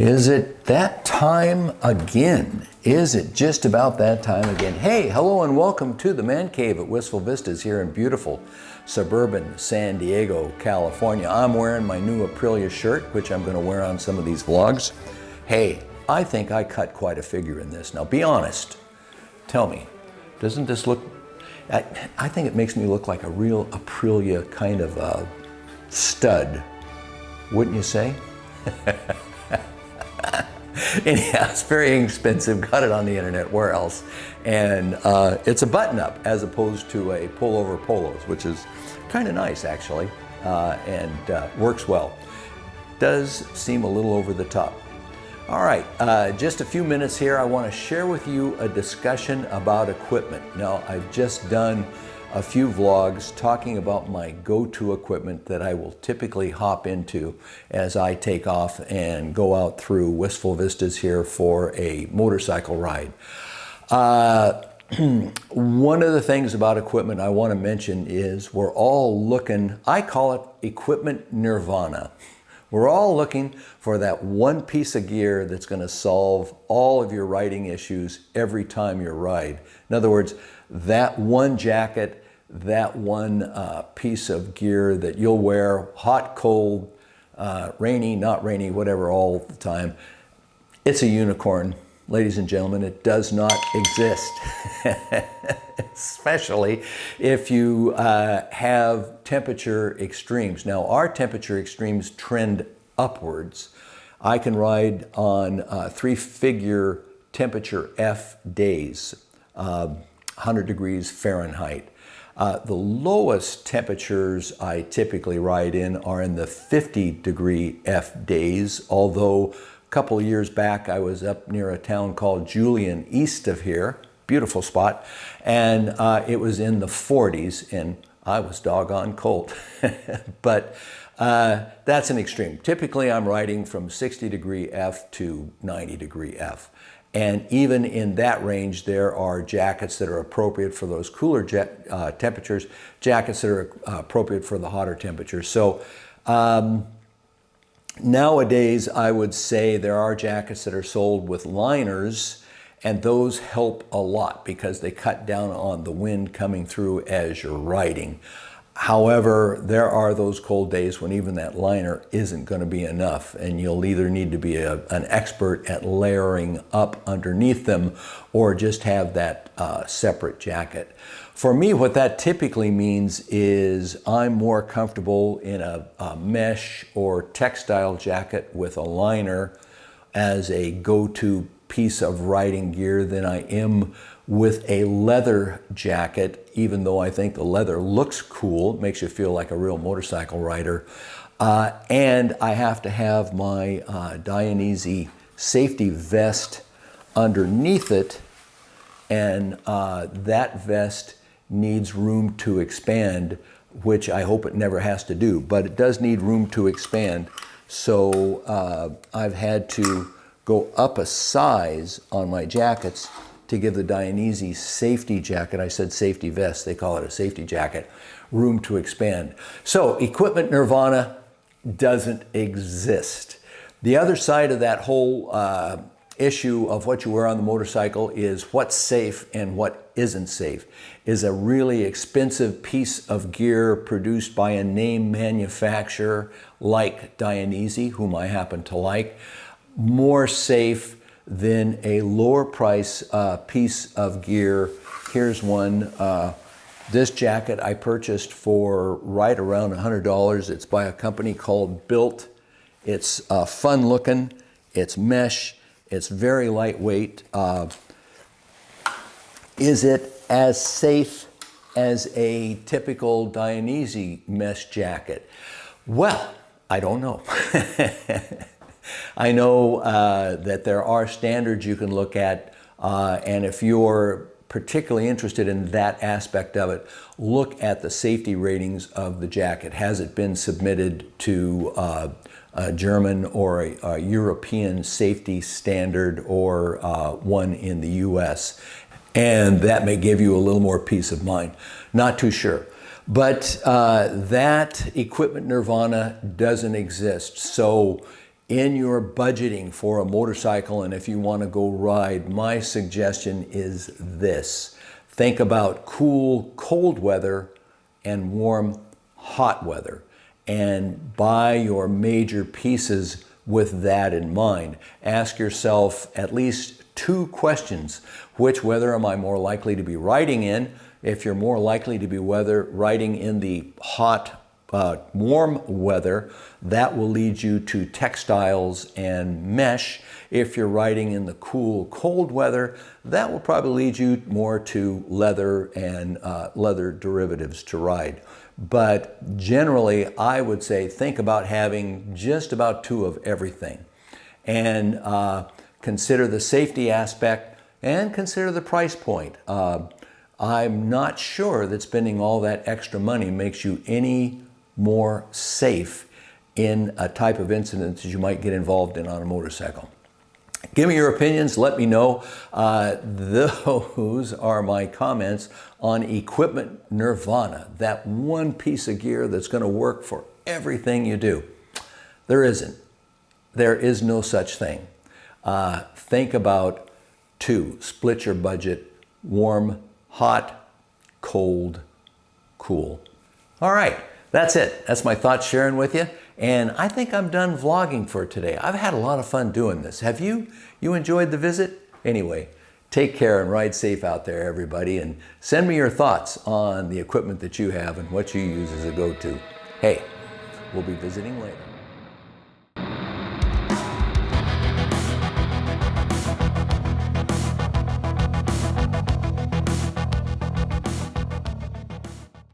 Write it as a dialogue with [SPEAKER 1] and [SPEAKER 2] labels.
[SPEAKER 1] Is it that time again? Is it just about that time again? Hey, hello and welcome to the Man Cave at Wistful Vistas here in beautiful suburban San Diego, California. I'm wearing my new Aprilia shirt, which I'm going to wear on some of these vlogs. Hey, I think I cut quite a figure in this. Now be honest, tell me, doesn't this look, I think it makes me look like a real Aprilia kind of a stud, wouldn't you say? Anyhow, it's very expensive, got it on the internet, where else? And it's a button-up as opposed to a pullover polos, which is kind of nice actually, and works well. Does seem a little over the top. All right, just a few minutes here. I want to share with you a discussion about equipment. Now, I've just done a few vlogs talking about my go-to equipment that I will typically hop into as I take off and go out through Wistful Vistas here for a motorcycle ride. One of the things about equipment I want to mention is we're all looking, I call it equipment nirvana. We're all looking for that one piece of gear that's going to solve all of your riding issues every time you ride. In other words, that one jacket, that one piece of gear that you'll wear hot, cold, rainy, not rainy, whatever, all the time. It's a unicorn, ladies and gentlemen. It does not exist, especially if you have temperature extremes. Now, our temperature extremes trend upwards. I can ride on 3-figure temperature F days, 100 degrees Fahrenheit. The lowest temperatures I typically ride in are in the 50-degree F days, although a couple of years back I was up near a town called Julian, east of here, beautiful spot, and it was in the 40s, and I was doggone cold. But that's an extreme. Typically I'm riding from 60-degree F to 90-degree F. And even in that range, there are jackets that are appropriate for those cooler temperatures, jackets that are appropriate for the hotter temperatures. So nowadays, I would say there are jackets that are sold with liners, and those help a lot because they cut down on the wind coming through as you're riding. However, there are those cold days when even that liner isn't going to be enough, and you'll either need to be an expert at layering up underneath them or just have that separate jacket. For me, what that typically means is I'm more comfortable in a mesh or textile jacket with a liner as a go-to piece of riding gear than I am with a leather jacket, even though I think the leather looks cool, it makes you feel like a real motorcycle rider. And I have to have my Dainese safety vest underneath it, and that vest needs room to expand, which I hope it never has to do, but it does need room to expand. So I've had to go up a size on my jackets to give the Dainese safety jacket, I said safety vest, they call it a safety jacket, room to expand. So equipment nirvana doesn't exist. The other side of that whole issue of what you wear on the motorcycle is what's safe and what isn't safe. Is a really expensive piece of gear produced by a name manufacturer like Dainese, whom I happen to like, more safe than a lower price piece of gear? Here's one. This jacket I purchased for right around $100. It's by a company called Built. It's fun looking, it's mesh, it's very lightweight. Is it as safe as a typical Dainese mesh jacket? Well, I don't know. I know that there are standards you can look at, and if you're particularly interested in that aspect of it, look at the safety ratings of the jacket. Has it been submitted to a German or a European safety standard, or one in the US? And that may give you a little more peace of mind. Not too sure. But that equipment nirvana doesn't exist. So in your budgeting for a motorcycle, and if you want to go ride, my suggestion is this. Think about cool, cold weather and warm, hot weather, and buy your major pieces with that in mind. Ask yourself at least 2 questions. Which weather am I more likely to be riding in? If you're more likely to be riding in the hot, warm weather, that will lead you to textiles and mesh. If you're riding in the cool, cold weather, that will probably lead you more to leather and leather derivatives to ride. But generally, I would say think about having just about 2 of everything. And consider the safety aspect and consider the price point. I'm not sure that spending all that extra money makes you any more safe in a type of incident that you might get involved in on a motorcycle. Give me your opinions, let me know. Those are my comments on equipment Nirvana, that one piece of gear that's going to work for everything you do. There isn't. There is no such thing. Think about 2. Split your budget. Warm, hot, cold, cool. All right, that's it. That's my thoughts sharing with you. And I think I'm done vlogging for today. I've had a lot of fun doing this. Have you? You enjoyed the visit? Anyway, take care and ride safe out there, everybody. And send me your thoughts on the equipment that you have and what you use as a go-to. Hey, we'll be visiting later.